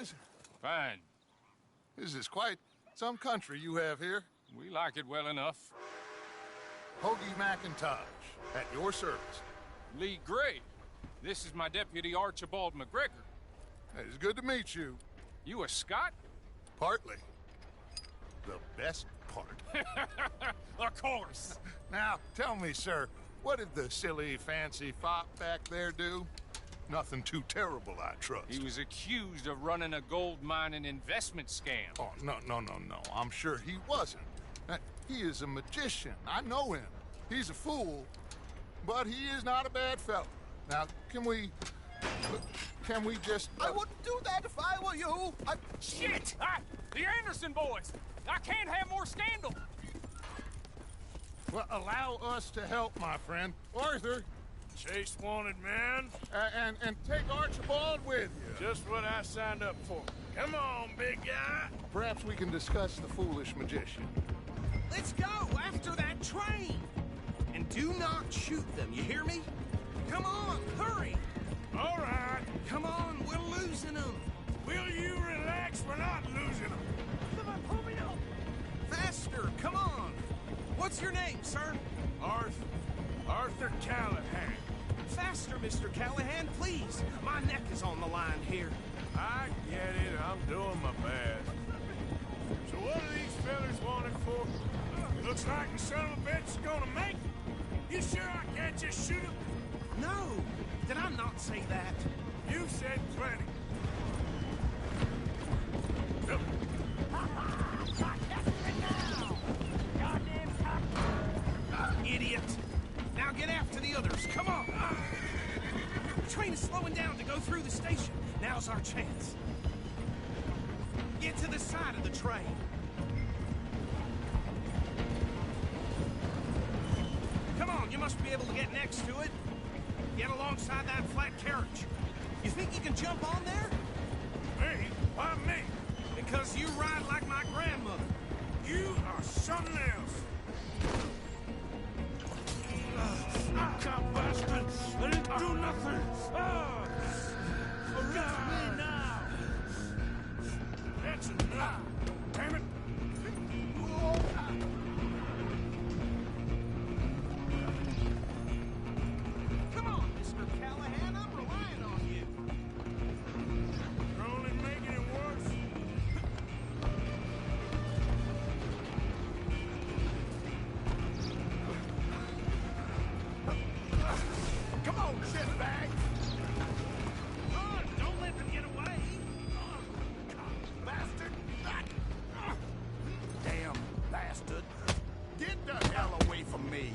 boys? Fine. This is quite some country you have here. We like it well enough. Hoagie McIntosh, at your service. Lee Gray. This is my deputy Archibald McGregor. It's good to meet you. You a Scot? Partly. The best part. Of course. Now, tell me, sir, what did the silly, fancy fop back there do? Nothing too terrible, I trust. He was accused of running a gold mining investment scam. Oh, no. I'm sure he wasn't. He is a magician. I know him. He's a fool, but he is not a bad fellow. Now, can we just... I wouldn't do that if I were you. Shit! The Anderson boys! I can't have more scandal! Well, allow us to help, my friend. Arthur, Chase wanted man. and take Archibald with you. Just what I signed up for. Come on, big guy. Perhaps we can discuss the foolish magician. Let's go after that train. And do not shoot them, you hear me? Come on, hurry. All right. Come on, we're losing them. Will you relax? We're not losing them. Come on, pull me up. Faster, come on. What's your name, sir? Arthur Callahan. Faster, Mr. Callahan, please. My neck is on the line here. I get it. I'm doing my best. So what are these fellas wanted for? Looks like the son of a bitch is gonna make it. You sure I can't just shoot him? No, did I not say that? You said plenty. Idiot. Now get after the others, come on. The train is slowing down to go through the station. Now's our chance. Get to the side of the train. Come on, you must be able to get next to it. Get alongside that flat carriage. You think you can jump on there? Me? Why me? Because you ride like my grandmother. You are something else. Cop bastard! I didn't do nothing! Forget me now! That's enough! Damn it! Come on, Mr. Callahan, I'm relying on you. You're only making it worse. Come on, shitbag! Don't let them get away. Bastard! Damn bastard! Get the hell away from me!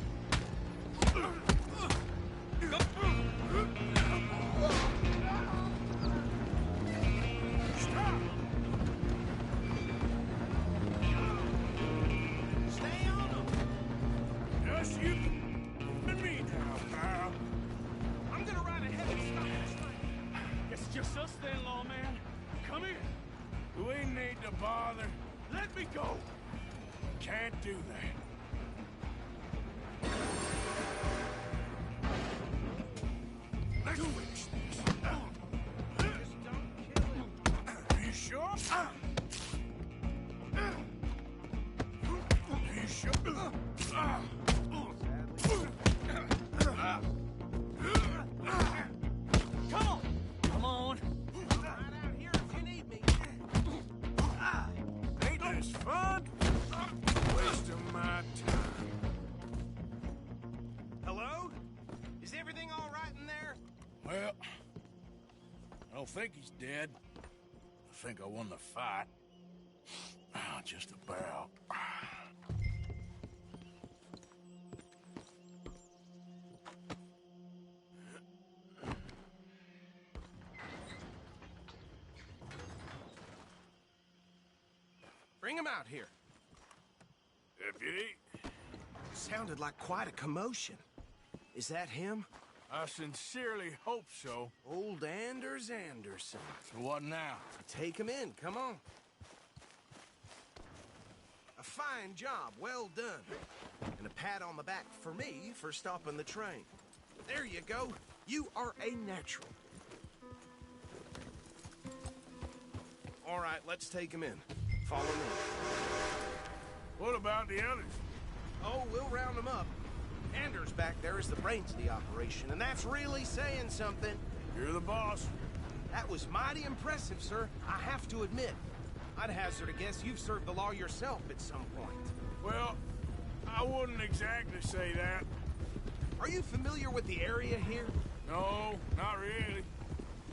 Stop! Stay on them. Just you and me now, pal. I'm gonna ride ahead and stop this train. It's just us then, lawman. Come here. We need to bother. Let me go. Can't do that. Let's fix this. Just don't kill him. Are you sure? Are you sure? Come on. Right out here if you need me. Ain't this fun? Waste of my time. Hello? Is everything all right in there? Well, I don't think he's dead. I think I won the fight. Just about. Bring him out here. Deputy, Sounded like quite a commotion. Is that him? I sincerely hope so. Old Anders Anderson. So what now? Take him in, come on. A fine job, well done. And a pat on the back for me for stopping the train. There you go. You are a natural. right, let's take him in. Follow me. What about the others? Oh, we'll round them up. Anders back there is the brains of the operation, and that's really saying something. You're the boss. That was mighty impressive, sir. I have to admit. I'd hazard a guess you've served the law yourself at some point. Well, I wouldn't exactly say that. Are you familiar with the area here? No, not really.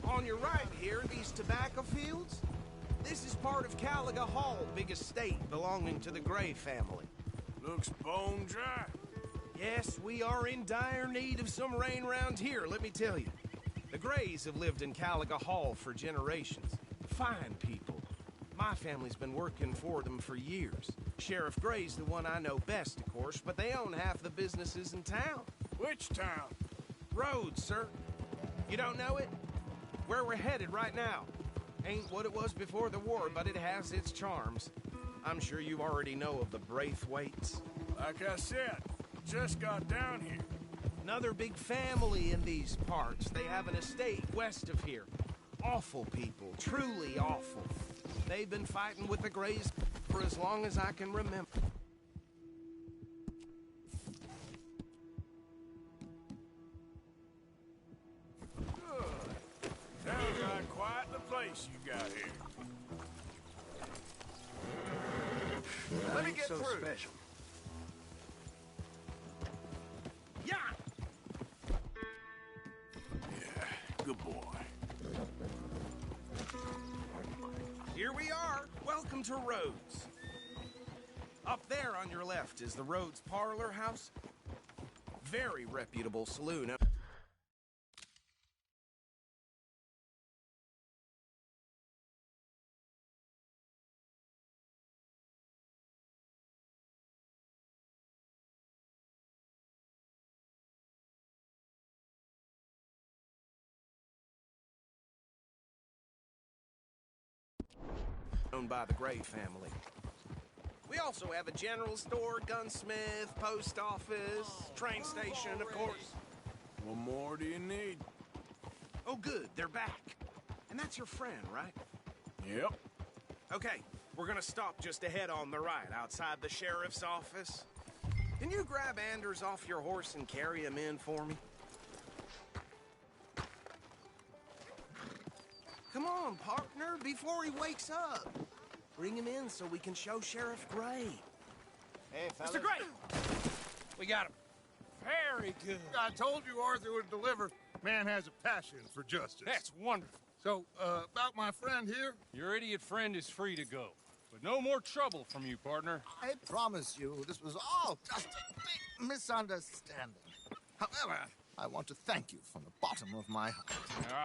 On your right here, these tobacco fields? This is part of Caliga Hall, big estate belonging to the Gray family. Looks bone dry. Yes, we are in dire need of some rain round here, let me tell you. The Grays have lived in Caliga Hall for generations. Fine people. My family's been working for them for years. Sheriff Gray's the one I know best, of course, but they own half the businesses in town. Which town? Rhodes, sir. You don't know it? Where we're headed right now. Ain't what it was before the war, but it has its charms. I'm sure you already know of the Braithwaites. Like I said, just got down here. Another big family in these parts. They have an estate west of here. Awful people, truly awful. They've been fighting with the Grays for as long as I can remember. Sounds like quite the place you got here. Let me get through. Special. Yeah! Yeah, good boy. Here we are. Welcome to Rhodes. Up there on your left is the Rhodes Parlor House. Very reputable saloon. Owned by the Gray family. We also have a general store, gunsmith, post office, train station, of course. What more do you need? Oh, good, they're back. And that's your friend, right? Yep. Okay, we're gonna stop just ahead on the right, outside the sheriff's office. Can you grab Anders off your horse and carry him in for me? Come on, partner, before he wakes up. Bring him in so we can show Sheriff Gray. Hey, fellas. Mr. Gray! We got him. Very good. I told you Arthur would deliver. Man has a passion for justice. That's wonderful. So, about my friend here? Your idiot friend is free to go. But no more trouble from you, partner. I promise you, this was all just a big misunderstanding. However, I want to thank you from the bottom of my heart.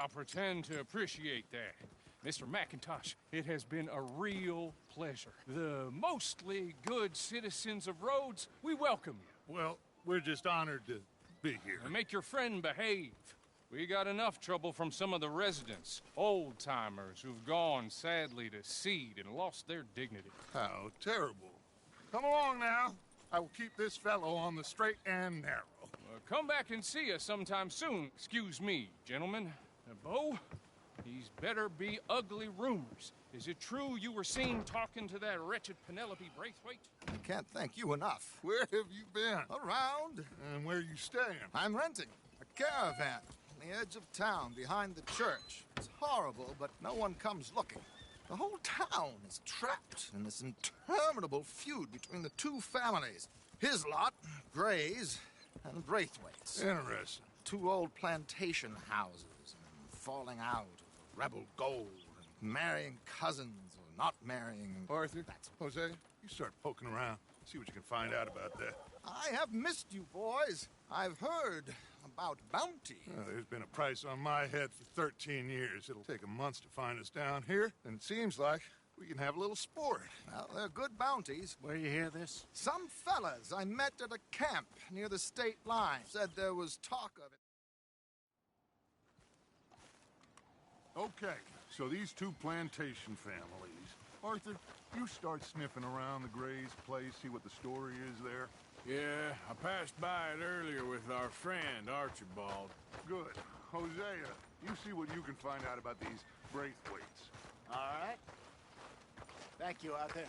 I'll pretend to appreciate that. Mr. McIntosh, it has been a real pleasure. The mostly good citizens of Rhodes, we welcome you. Well, we're just honored to be here. And make your friend behave. We got enough trouble from some of the residents, old-timers who've gone, sadly, to seed and lost their dignity. How terrible. Come along now. I will keep this fellow on the straight and narrow. Come back and see us sometime soon. Excuse me, gentlemen. Bo, these better be ugly rumors. Is it true you were seen talking to that wretched Penelope Braithwaite? I can't thank you enough. Where have you been? Around, And where you staying? I'm renting a caravan on the edge of town behind the church. It's horrible, but no one comes looking. The whole town is trapped in this interminable feud between the two families. His lot, Gray's, and Braithwaite's. Interesting. Two old plantation houses, and falling out of rebel gold, and marrying cousins or not marrying. Arthur, Jose, you start poking around. See what you can find out about that. I have missed you, boys. I've heard about bounty. There's been a price on my head for 13 years. It'll take a month to find us down here, and it seems like we can have a little sport. Well, they're good bounties. Where you hear this? Some fellas I met at a camp near the state line said there was talk of it. Okay, so these two plantation families. Arthur, you start sniffing around the Gray's place, see what the story is there. Yeah, I passed by it earlier with our friend, Archibald. Good. Hosea, you see what you can find out about these Braithwaites. All right. Thank you, Arthur.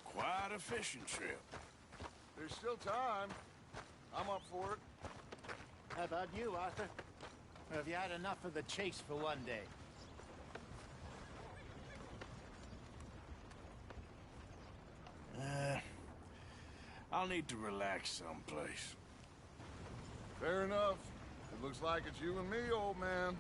Quite a fishing trip. There's still time. I'm up for it. How about you, Arthur? Or have you had enough of the chase for one day? I'll need to relax someplace. Fair enough. It looks like it's you and me, old man.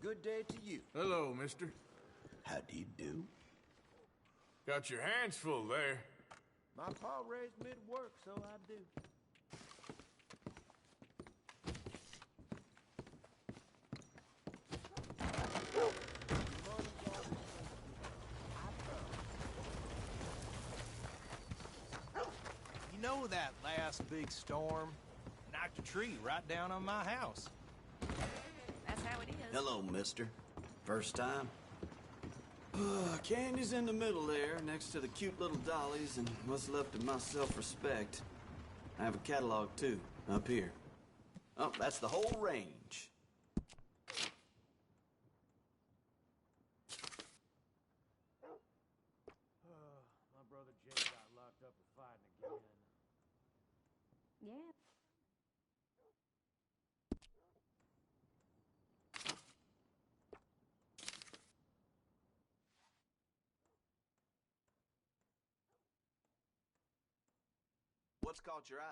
Good day to you. Hello, mister. How do you do? Got your hands full there. My pa raised me to work, so I do. You know that last big storm knocked a tree right down on my house. That's how it is. Hello, mister. First time? Candy's in the middle there, next to the cute little dollies and what's left of my self-respect. I have a catalog, too, up here. Oh, that's the whole range. My brother Jay got locked up for fighting again. Yeah. What's caught your eye?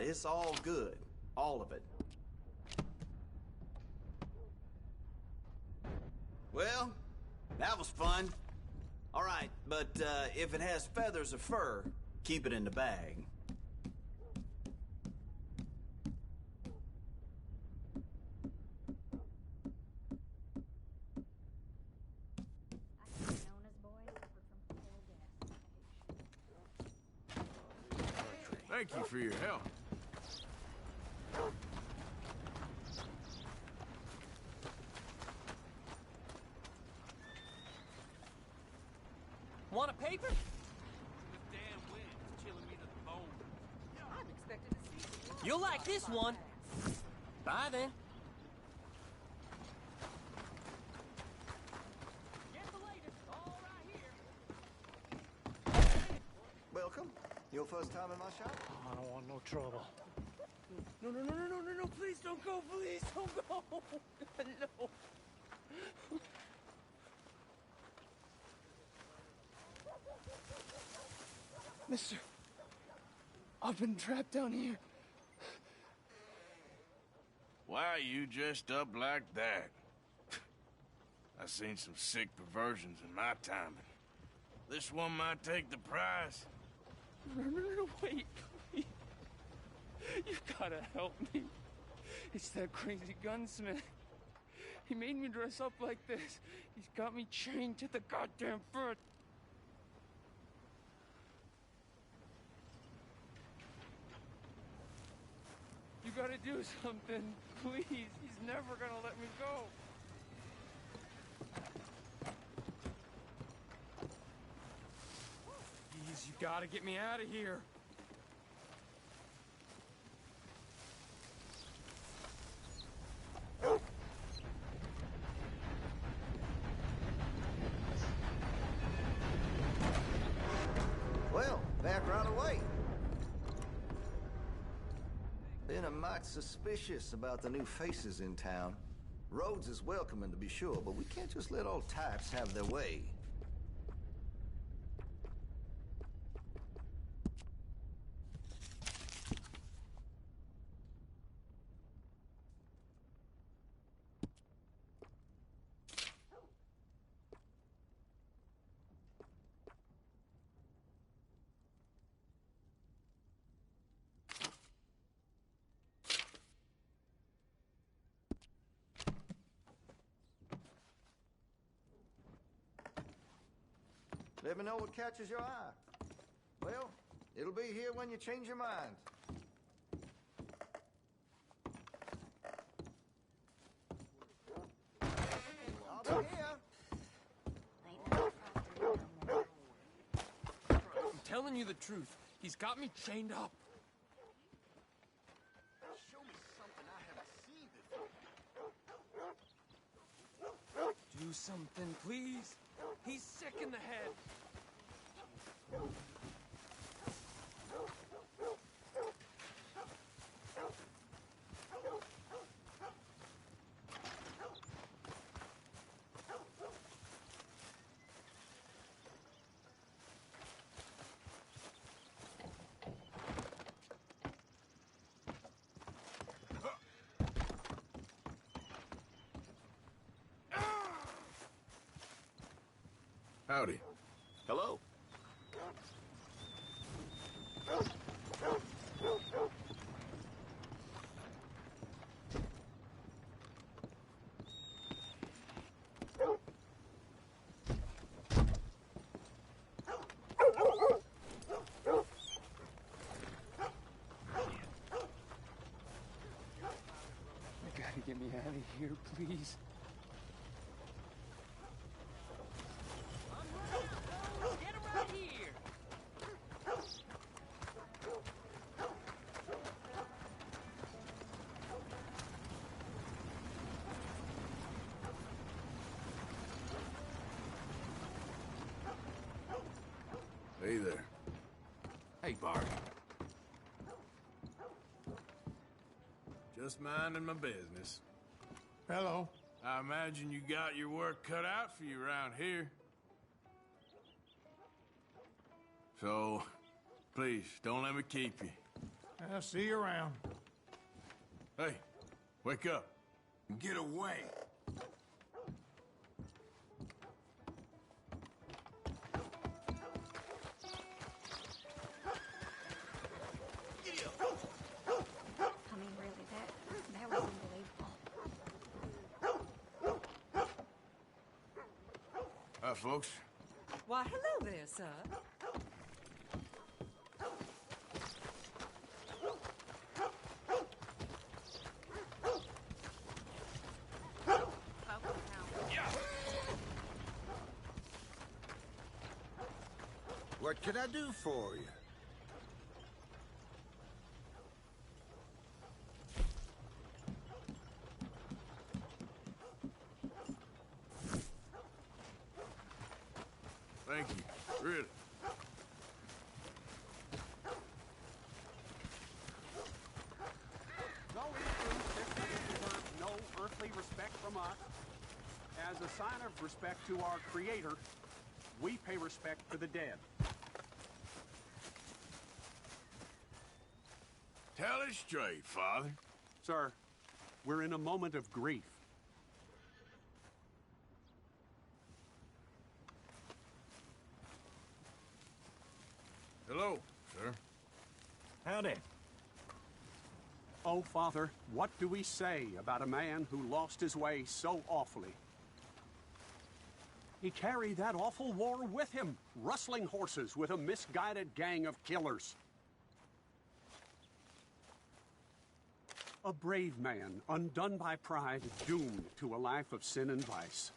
It's all good. All of it. Well, that was fun. All right, but if it has feathers or fur, keep it in the bag. Nona's boy suffered from coal gasification. Thank you for your help. Want a paper? This damn wind is chilling me to the bone. I'm expecting to see. You'll like this one. Bye then. Get the latest, all right here. Welcome. Your first time in my shop? I don't want no trouble. No, please don't go, please don't go. No. Mister, I've been trapped down here. Why are you dressed up like that? I've seen some sick perversions in my time. This one might take the prize. No, wait, please. You gotta help me. It's that crazy gunsmith. He made me dress up like this. He's got me chained to the goddamn foot. You gotta do something, please. He's never gonna let me go. Please, you gotta get me out of here. Well, back right away. Been a mite suspicious about the new faces in town. Rhodes is welcoming, to be sure, but we can't just let all types have their way. Let me know what catches your eye. Well, it'll be here when you change your mind. I'll be here. Ain't no frosty no more. I'm telling you the truth. He's got me chained up. Show me something I haven't seen before. Do something, please. He's sick in the head. Howdy. Hello. You gotta get me out of here, please. Get him right here! Hey there. Hey, Bart. Just minding my business. Hello. I imagine you got your work cut out for you around here. So, please, don't let me keep you. I'll see you around. Hey, wake up. And get away. I mean, really, that was unbelievable. Hi, folks. Why, hello there, sir. What can I do for you? Thank you. Really. Though it is true, this man deserves no earthly respect from us, as a sign of respect to our Creator, we pay respect to the dead. Tell it straight, Father. Sir, we're in a moment of grief. Hello, sir. Howdy. Oh, Father, what do we say about a man who lost his way so awfully? He carried that awful war with him, rustling horses with a misguided gang of killers. A brave man, undone by pride, doomed to a life of sin and vice.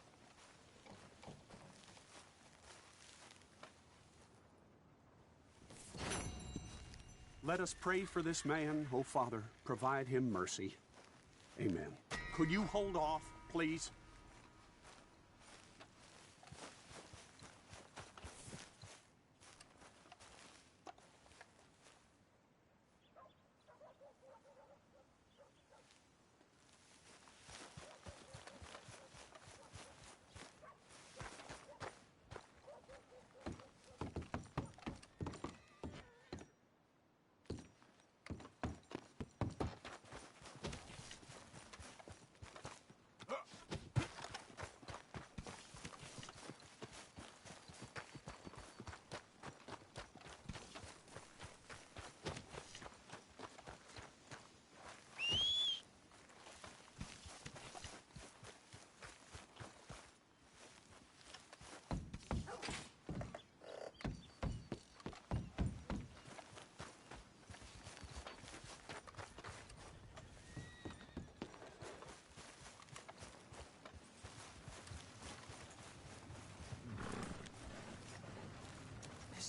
Let us pray for this man, O Father. Provide him mercy. Amen. Could you hold off, please?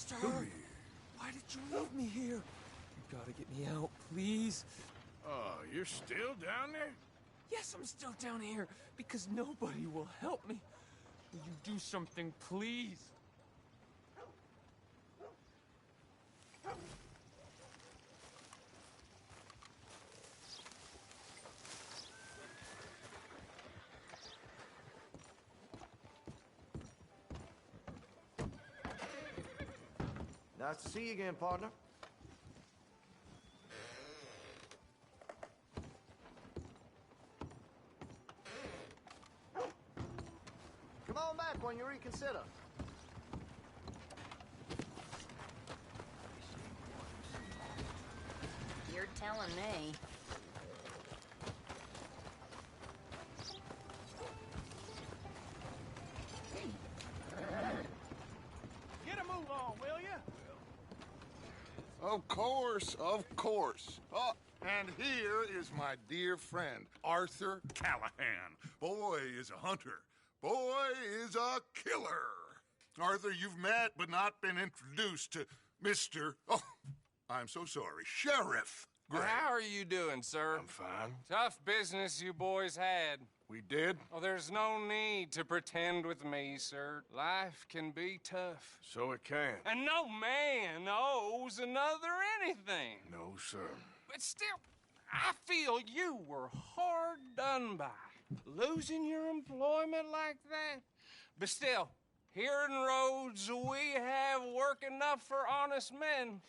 Mister! Why did you leave me here? You gotta get me out, please. Oh, you're still down there? Yes, I'm still down here because nobody will help me. Will you do something, please? Nice to see you again, partner. Come on back when you reconsider. You're telling me. Get a move on, will you? Of course, of course. Oh, and here is my dear friend, Arthur Callahan. Boy is a hunter. Boy is a killer. Arthur, you've met but not been introduced to Mr. Oh, I'm so sorry, Sheriff Gray. How are you doing, sir? I'm fine. Tough business you boys had. We did? Oh, there's no need to pretend with me, sir. Life can be tough. So it can. And no man owes another anything. No, sir. But still, I feel you were hard done by. Losing your employment like that. But still, here in Rhodes, we have work enough for honest men.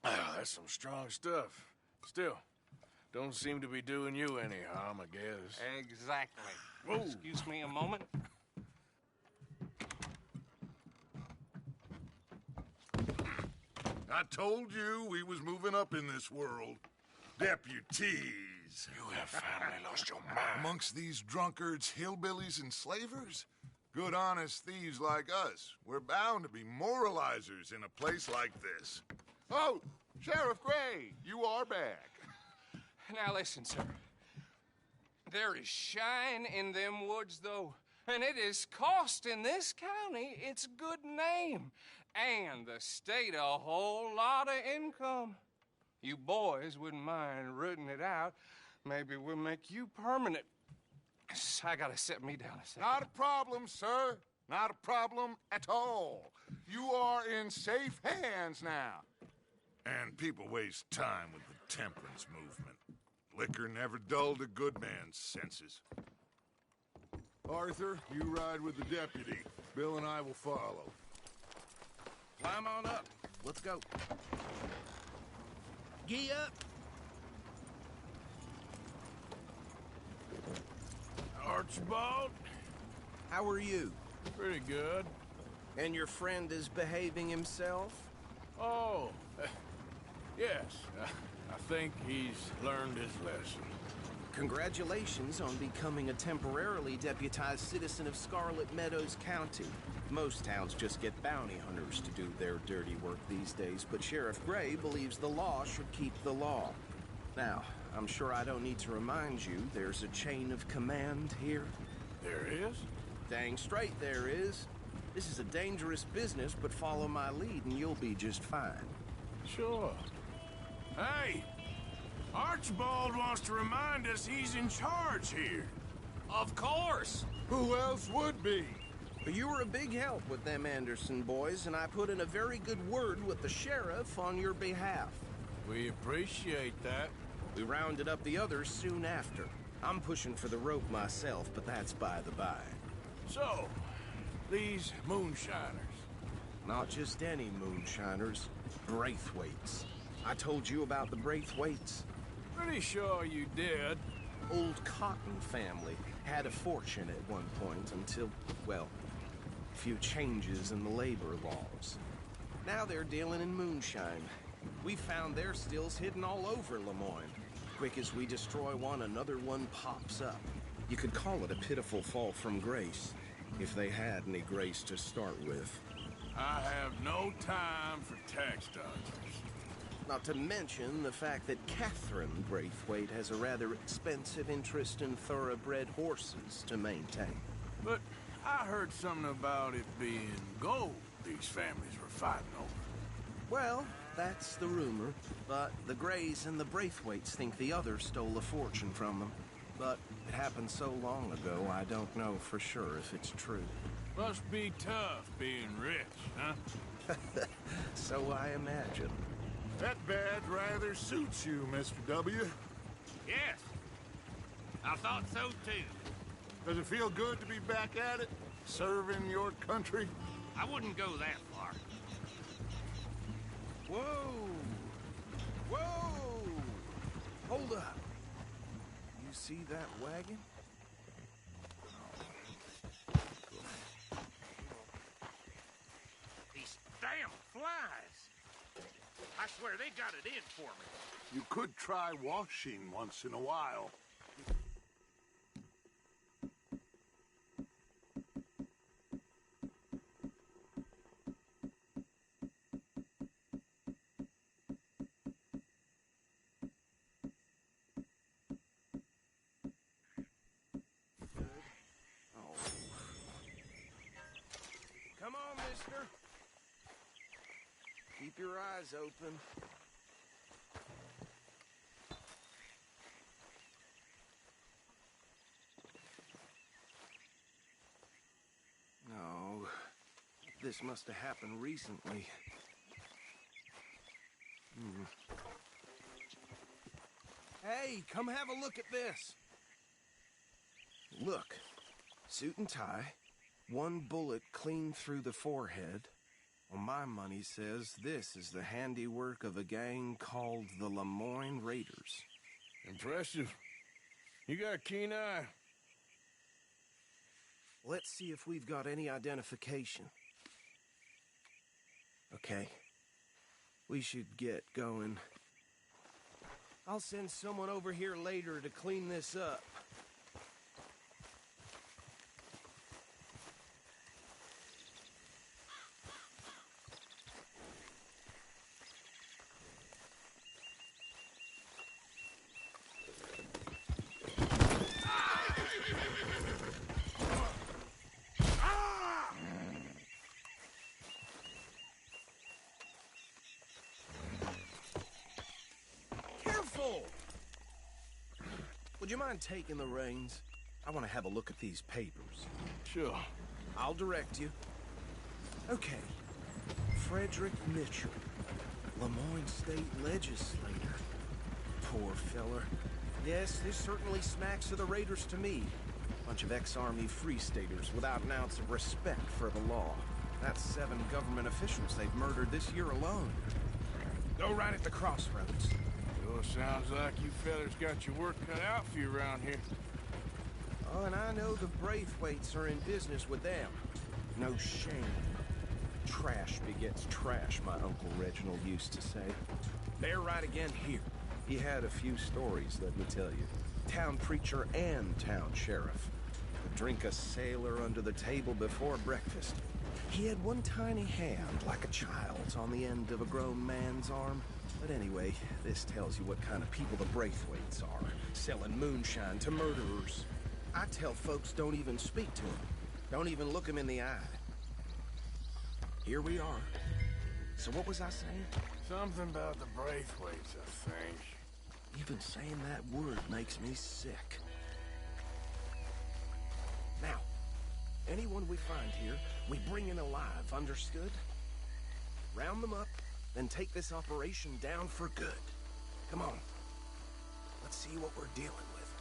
Ah, that's some strong stuff. Still, don't seem to be doing you any harm, I guess. Exactly. Whoa. Excuse me a moment. I told you we was moving up in this world. Deputies. You have finally lost your mind. Amongst these drunkards, hillbillies, and slavers? Good, honest thieves like us. We're bound to be moralizers in a place like this. Oh, Sheriff Gray, you are back. Now listen, sir. There is shine in them woods, though, and it is costing this county its good name and the state a whole lot of income. You boys wouldn't mind rooting it out. Maybe we'll make you permanent. I gotta set me down a second. Not a problem, sir. Not a problem at all. You are in safe hands now. And people waste time with the temperance movement. Liquor never dulled a good man's senses. Arthur, you ride with the deputy. Bill and I will follow. Climb on up. Let's go. Gee up. Archibald? How are you? Pretty good. And your friend is behaving himself? Oh, yes. I think he's learned his lesson. Congratulations on becoming a temporarily deputized citizen of Scarlet Meadows County. Most towns just get bounty hunters to do their dirty work these days, but Sheriff Gray believes the law should keep the law. Now, I'm sure I don't need to remind you there's a chain of command here. There is? Dang straight there is. This is a dangerous business, but follow my lead and you'll be just fine. Sure. Hey! Archibald wants to remind us he's in charge here. Of course! Who else would be? You were a big help with them Anderson boys, and I put in a very good word with the sheriff on your behalf. We appreciate that. We rounded up the others soon after. I'm pushing for the rope myself, but that's by the by. So, these moonshiners. Not just any moonshiners, Braithwaites. I told you about the Braithwaites. Pretty sure you did. Old Cotton family had a fortune at one point until, well, a few changes in the labor laws. Now they're dealing in moonshine. We found their stills hidden all over Lemoyne. Quick as we destroy one, another one pops up. You could call it a pitiful fall from grace, if they had any grace to start with. I have no time for tax dodgers. Not to mention the fact that Catherine Braithwaite has a rather expensive interest in thoroughbred horses to maintain. But I heard something about it being gold these families were fighting over. Well, that's the rumor, but the Greys and the Braithwaites think the others stole a fortune from them. But it happened so long ago, I don't know for sure if it's true. Must be tough being rich, huh? So I imagine. That badge rather suits you, Mr. W. Yes. I thought so, too. Does it feel good to be back at it, serving your country? I wouldn't go that far. Whoa! Whoa! Hold up. You see that wagon? These damn flies. I swear they got it in for me. You could try washing once in a while. Come on, mister. Keep your eyes open. No, this must have happened recently. Hey, come have a look at this. Look, suit and tie, one bullet clean through the forehead. Well, my money says this is the handiwork of a gang called the Lemoyne Raiders. Impressive. You got a keen eye. Let's see if we've got any identification. Okay. We should get going. I'll send someone over here later to clean this up. Would you mind taking the reins? I want to have a look at these papers. Sure. I'll direct you. Okay. Frederick Mitchell, Lemoyne State Legislator. Poor feller. Yes, this certainly smacks of the Raiders to me. Bunch of ex-Army Free Staters without an ounce of respect for the law. That's 7 government officials they've murdered this year alone. Go right at the crossroads. Sure sounds like you fellas got your work cut out for you around here. Oh, and I know the Braithwaites are in business with them. No shame. Trash begets trash, my Uncle Reginald used to say. They're right again here. He had a few stories, let me tell you. Town preacher and town sheriff. Would drink a sailor under the table before breakfast. He had one tiny hand, like a child's, on the end of a grown man's arm. But anyway, this tells you what kind of people the Braithwaites are, selling moonshine to murderers. I tell folks don't even speak to them. Don't even look them in the eye. Here we are. So what was I saying? Something about the Braithwaites, I think. Even saying that word makes me sick. Now, anyone we find here, we bring in alive, understood? Round them up, then take this operation down for good. Come on. Let's see what we're dealing with.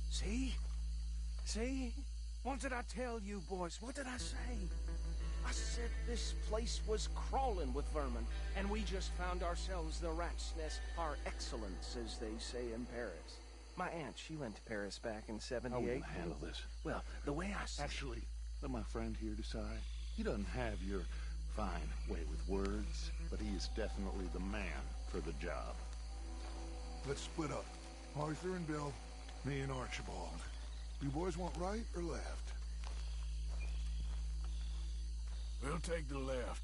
See? See? What did I tell you, boys? What did I say? I said this place was crawling with vermin, and we just found ourselves the rat's nest par excellence, as they say in Paris. My aunt, she went to Paris back in '78. How are we gonna handle this? Well, the way I see Actually, let my friend here decide. He doesn't have your fine way with words, but he is definitely the man for the job. Let's split up. Arthur and Bill, me and Archibald. You boys want right or left? We'll take the left.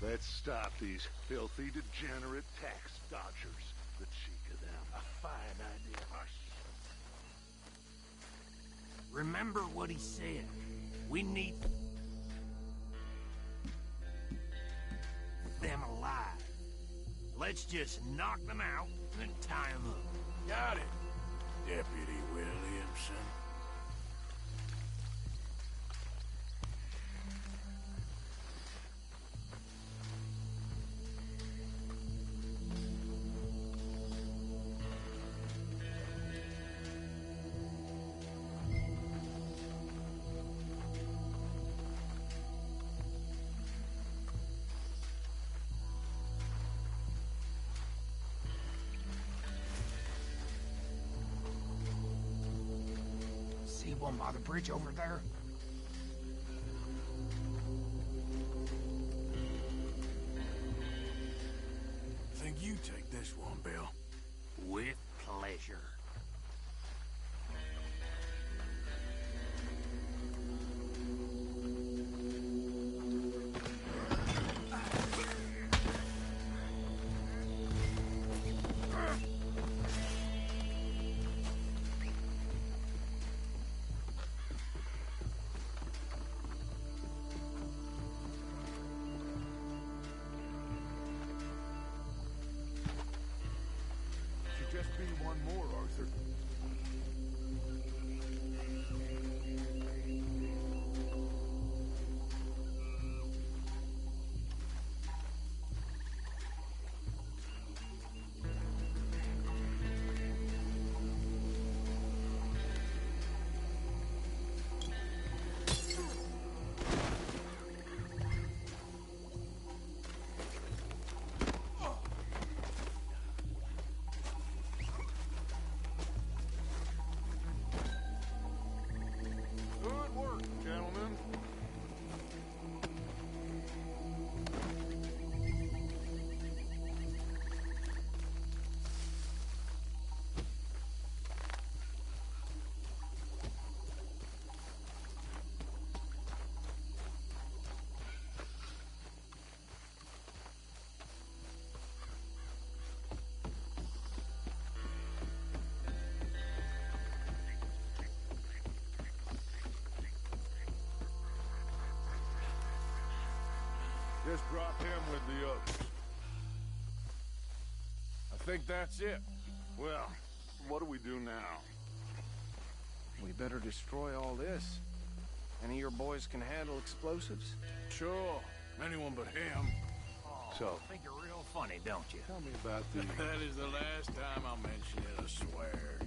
Let's stop these filthy, degenerate tax dodgers. The cheek of them. A fine idea. Hush. Remember what he said. We need them alive. Let's just knock them out and tie them up. Got it, Deputy Williamson. See one by the bridge over there? Think you take this one, Bill? With pleasure. Just be one more, Arthur. Good work, gentlemen. Just drop him with the others. I think that's it. Well, what do we do now? We better destroy all this. Any of your boys can handle explosives? Sure. Anyone but him. So, Think you're real funny, don't you? tell me about the... That is the last time I'll mention it, I swear.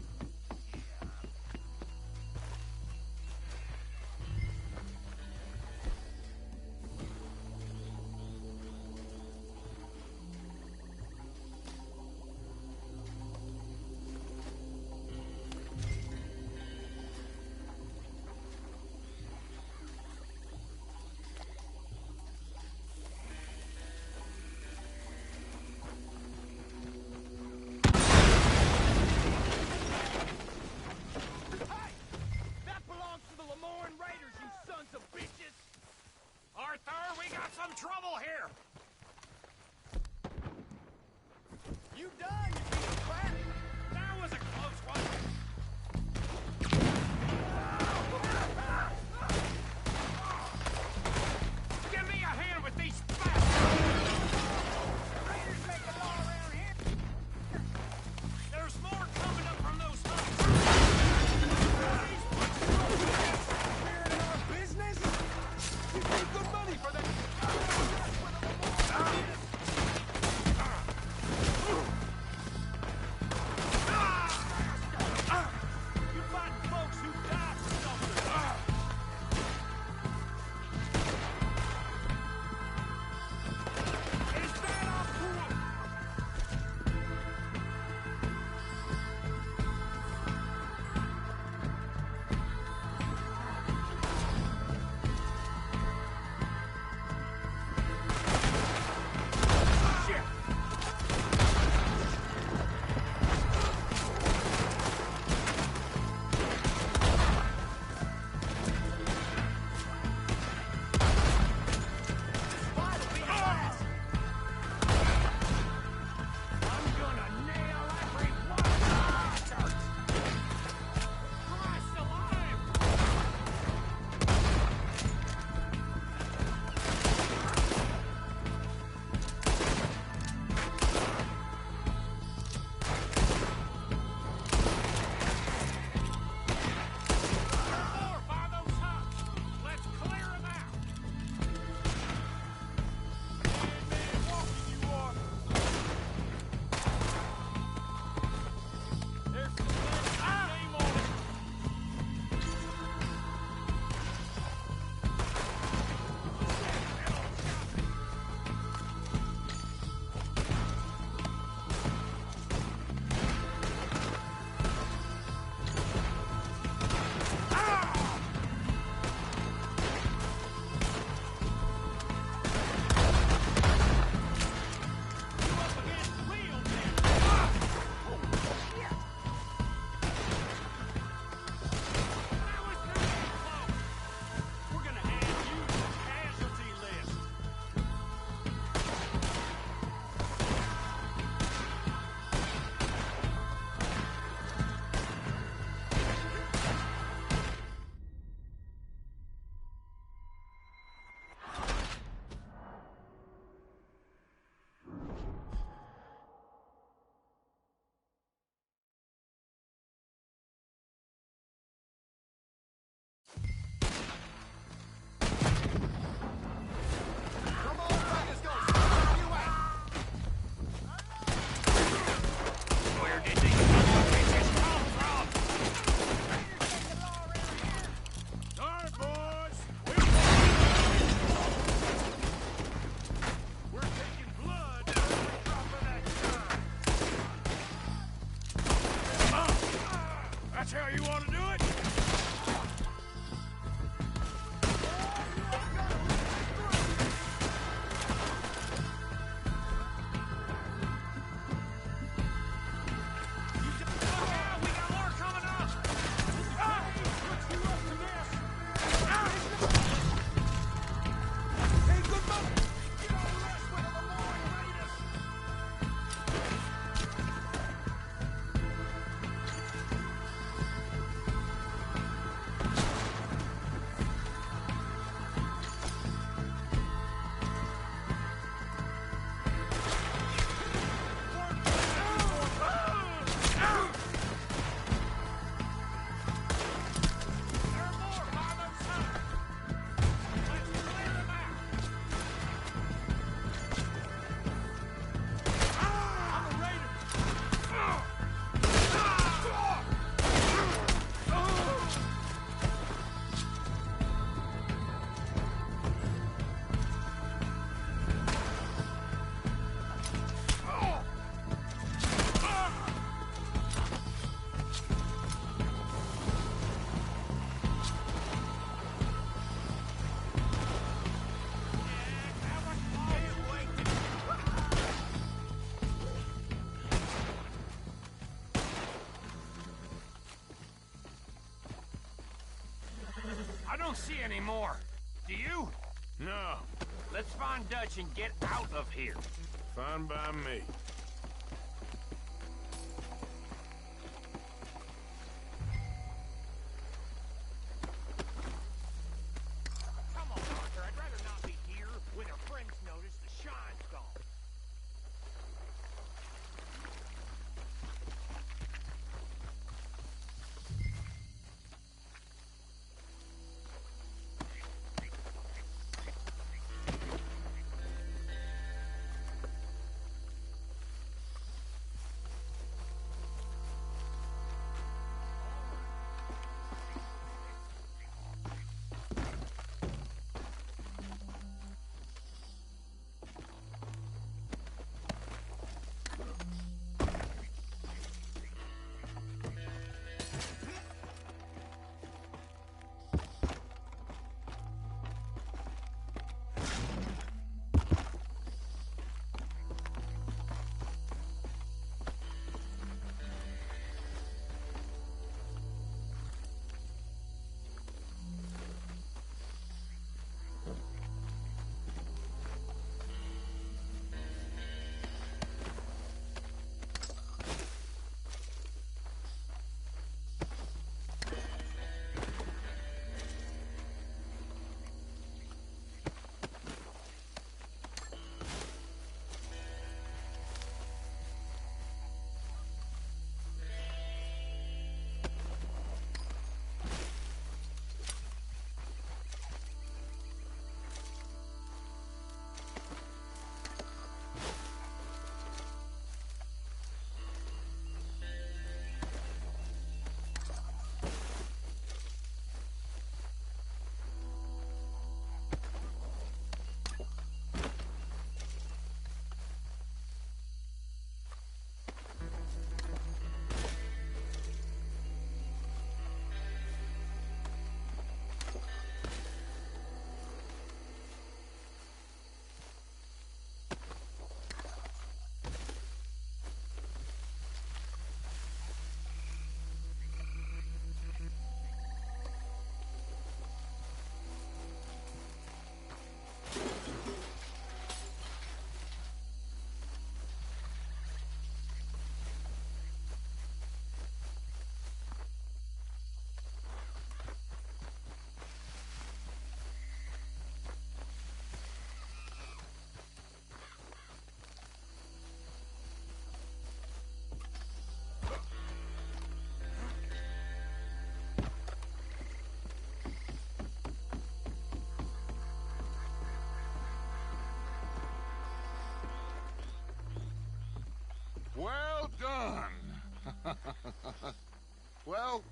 Arthur, we got some trouble here! You done, you piece of crap! That was a close one! Give me a hand with these bastards! Raiders make the law around here! There's more coming up from those huts! We're in our business? You paid good money for that. don't see any more. Do you? No. Let's find Dutch and get out of here. Fine by me. Come on, Arthur. I'd rather not be here when our friends notice the shine's gone. Well done. Well,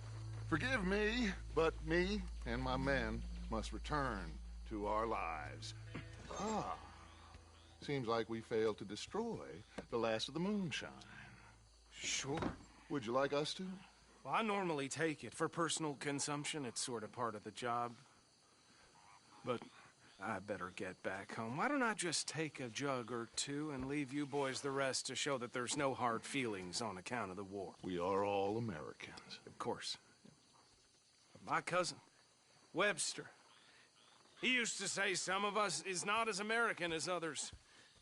forgive me, but me and my men must return to our lives. Ah, seems like we failed to destroy the last of the moonshine. Sure. Would you like us to? Well, I normally take it. For personal consumption, it's sort of part of the job. But I better get back home. Why don't I just take a jug or two and leave you boys the rest to show that there's no hard feelings on account of the war? We are all Americans. Of course. My cousin, Webster, he used to say some of us is not as American as others,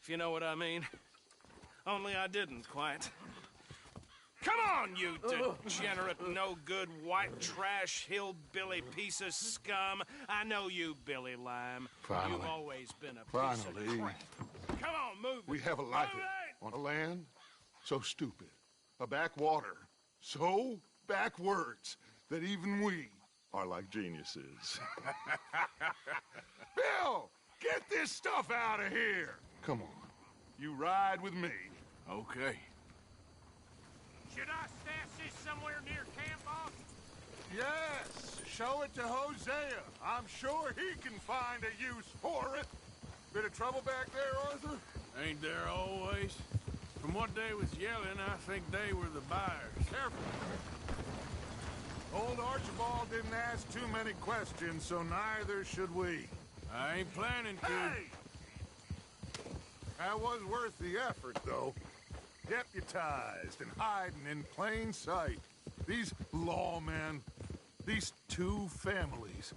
if you know what I mean. Only I didn't quite. Come on, you degenerate, no-good, white trash, hillbilly piece of scum. I know you, Billy Lime. Finally. You've always been a piece of crap. Come on, move it. We have a life on a land so stupid, a backwater so backwards that even we are like geniuses. Bill, get this stuff out of here. Come on, you ride with me. Okay. Should I stash this somewhere near camp, boss? Yes, show it to Hosea. I'm sure he can find a use for it. Bit of trouble back there, Arthur? Ain't there always? From what they was yelling, I think they were the buyers. Careful. Old Archibald didn't ask too many questions, so neither should we. I ain't planning to. Hey! That was worth the effort, though. Deputized and hiding in plain sight. These lawmen, these two families,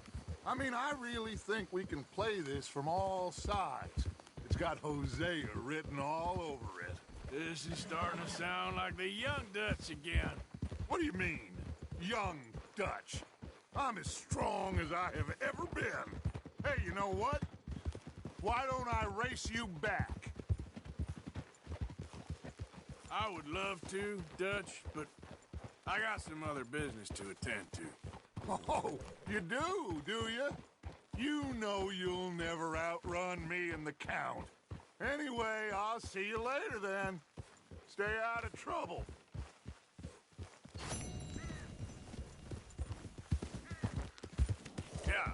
I mean, I really think we can play this from all sides. It's got Hosea written all over it. This is starting to sound like the Young Dutch again. What do you mean, Young Dutch? I'm as strong as I have ever been. Hey, you know what? Why don't I race you back? I would love to, Dutch, but I got some other business to attend to. Oh, you do you? You know you'll never outrun me and the Count. Anyway, I'll see you later then. Stay out of trouble. Yeah.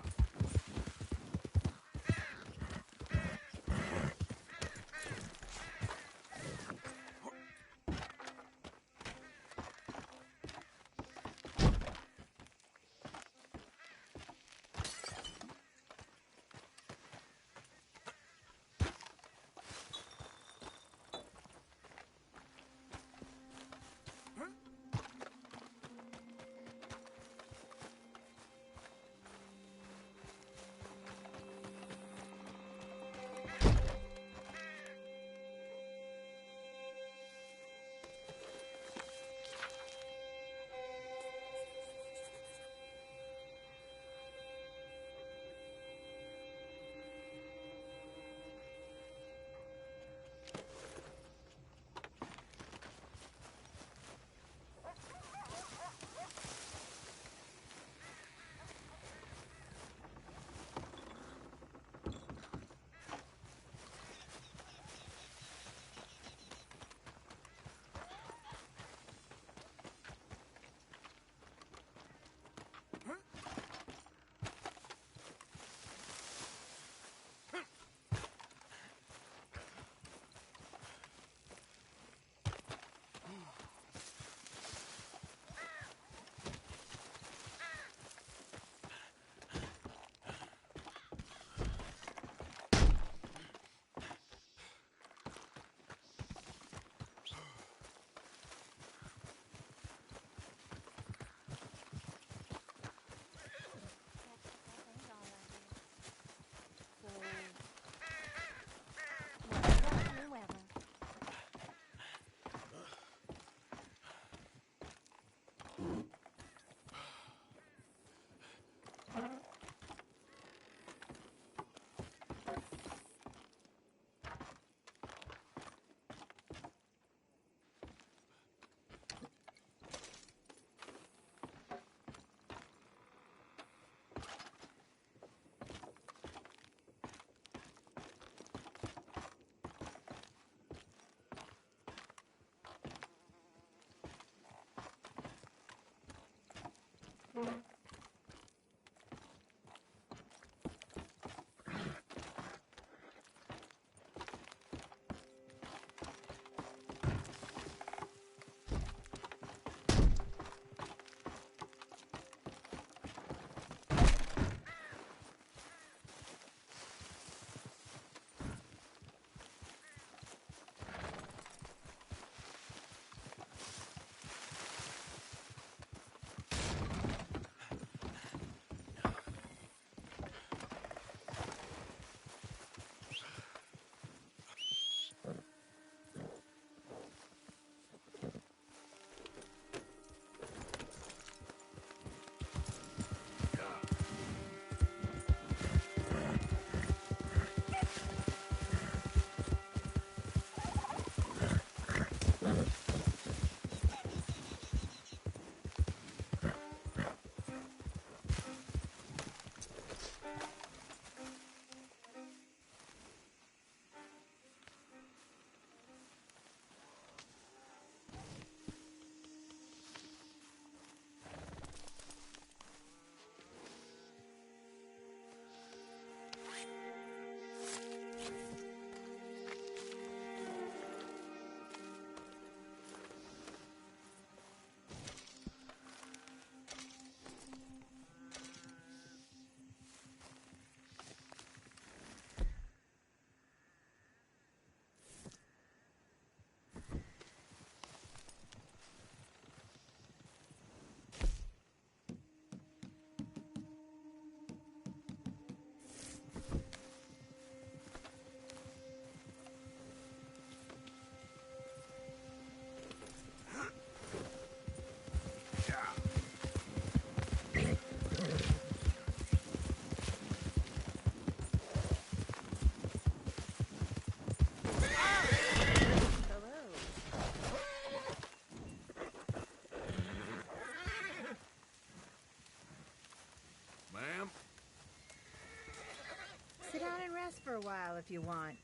if you want.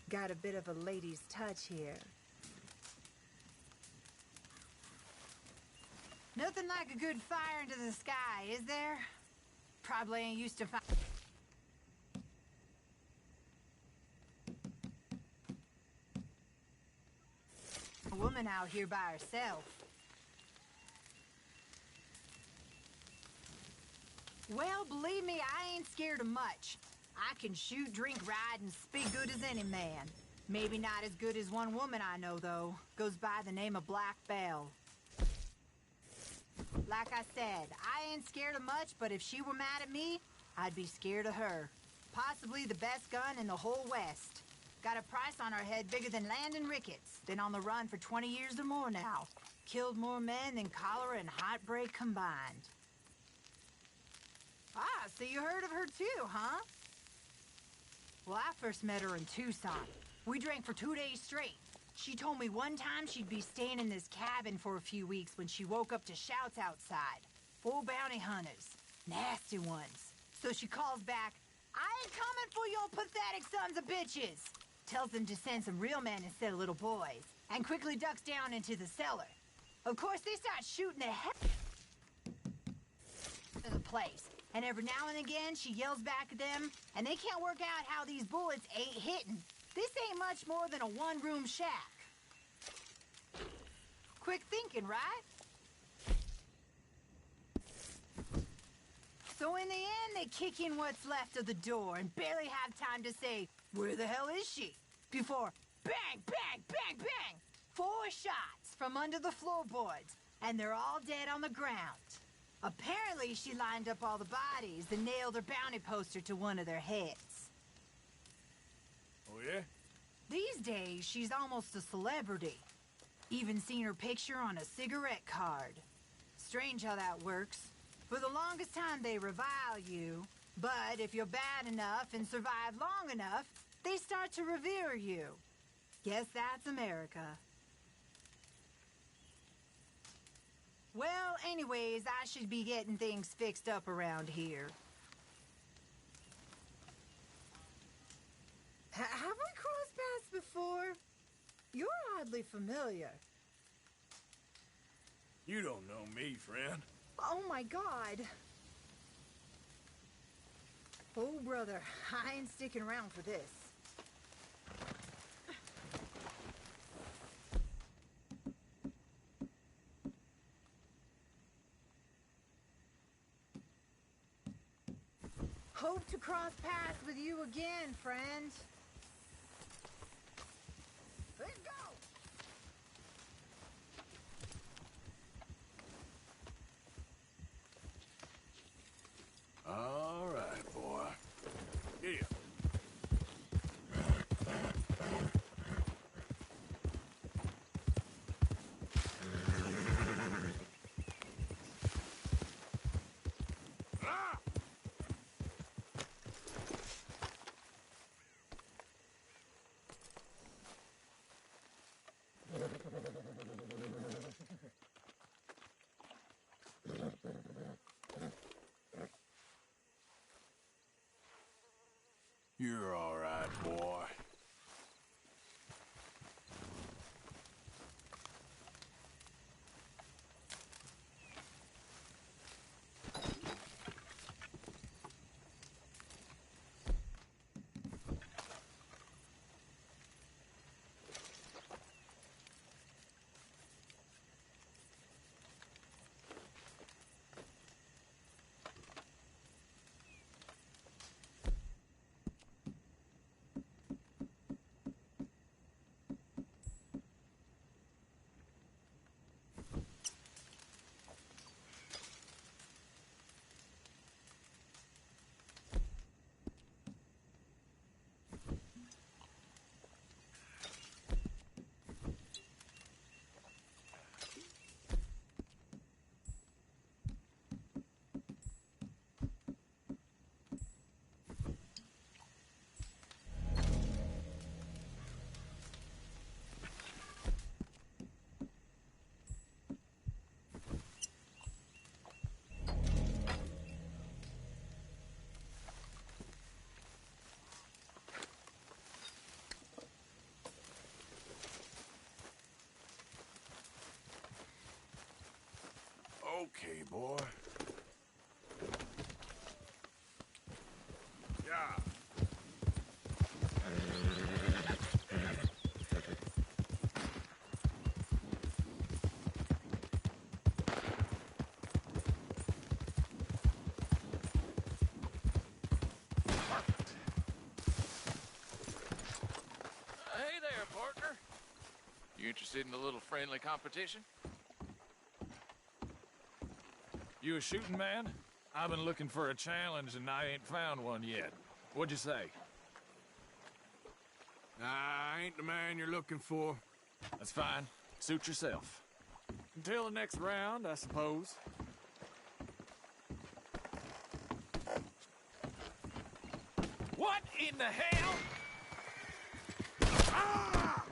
Got a bit of a lady's touch here. Nothing like a good fire into the sky, is there? Probably ain't used to a woman out here by herself. Well, believe me, I ain't scared of much. I can shoot, drink, ride, and speak good as any man. Maybe not as good as one woman I know, though. Goes by the name of Black Belle. Like I said, I ain't scared of much, but if she were mad at me, I'd be scared of her. Possibly the best gun in the whole West. Got a price on her head bigger than Landon Ricketts. Been on the run for 20 years or more now. Killed more men than cholera and heartbreak combined. Ah, so you heard of her too, huh? Well, I first met her in Tucson. We drank for 2 days straight. She told me one time she'd be staying in this cabin for a few weeks when she woke up to shouts outside. 4 bounty hunters. Nasty ones. So she calls back, "I ain't coming for your pathetic sons of bitches." Tells them to send some real men instead of little boys. And quickly ducks down into the cellar. Of course, they start shooting the hell out of the place. And every now and again, she yells back at them, and they can't work out how these bullets ain't hitting. This ain't much more than a one-room shack. Quick thinking, right? So in the end, they kick in what's left of the door and barely have time to say, "Where the hell is she?" Before, bang, bang, bang, bang! 4 shots from under the floorboards, and they're all dead on the ground. Apparently, she lined up all the bodies and nailed her bounty poster to one of their heads. Oh, yeah? These days, she's almost a celebrity. Even seen her picture on a cigarette card. Strange how that works. For the longest time, they revile you. But if you're bad enough and survive long enough, they start to revere you. Guess that's America. Well, anyways, I should be getting things fixed up around here. Have we crossed paths before? You're oddly familiar. You don't know me, friend. Oh my God. Oh, brother, I ain't sticking around for this. Hope to cross paths with you again, friend. Let's go! All right, boy. Yeah. You're all right, boy. partner? You interested in a little friendly competition? You a shooting man? I've been looking for a challenge and I ain't found one yet. What'd you say? Nah, I ain't the man you're looking for. That's fine. Suit yourself. Until the next round, I suppose. What in the hell? Ah!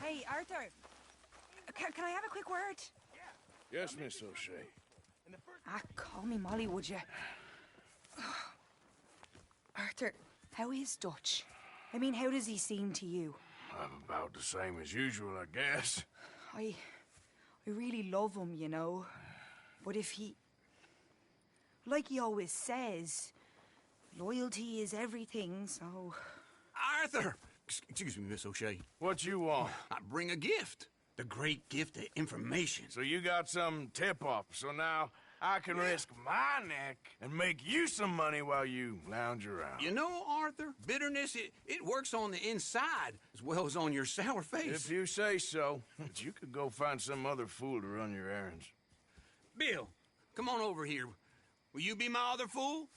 Hey, Arthur. Can I have a quick word? Yes, Miss O'Shea. Ah, call me Molly, would you? Arthur, how is Dutch? I mean, how does he seem to you? I'm about the same as usual, I guess. I really love him, you know. But if he... Like he always says, loyalty is everything, so... Arthur! Excuse me, Miss O'Shea. What you want? I bring a gift. The great gift of information. So you got some tip-off, so now I can risk my neck and make you some money while you lounge around. You know, Arthur, bitterness, it works on the inside as well as on your sour face. If you say so. But you could go find some other fool to run your errands. Bill, come on over here. Will you be my other fool?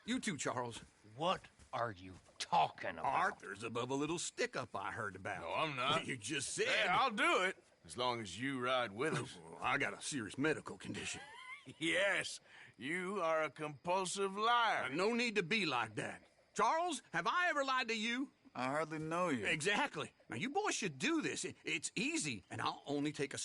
You too, Charles. What are you talking about? Arthur's above a little stick-up I heard about. No, I'm not. You just said... Yeah, I'll do it, as long as you ride with us. I got a serious medical condition. Yes, you are a compulsive liar. No need to be like that. Charles, have I ever lied to you? I hardly know you. Exactly. Now, you boys should do this. It's easy, and I'll only take a...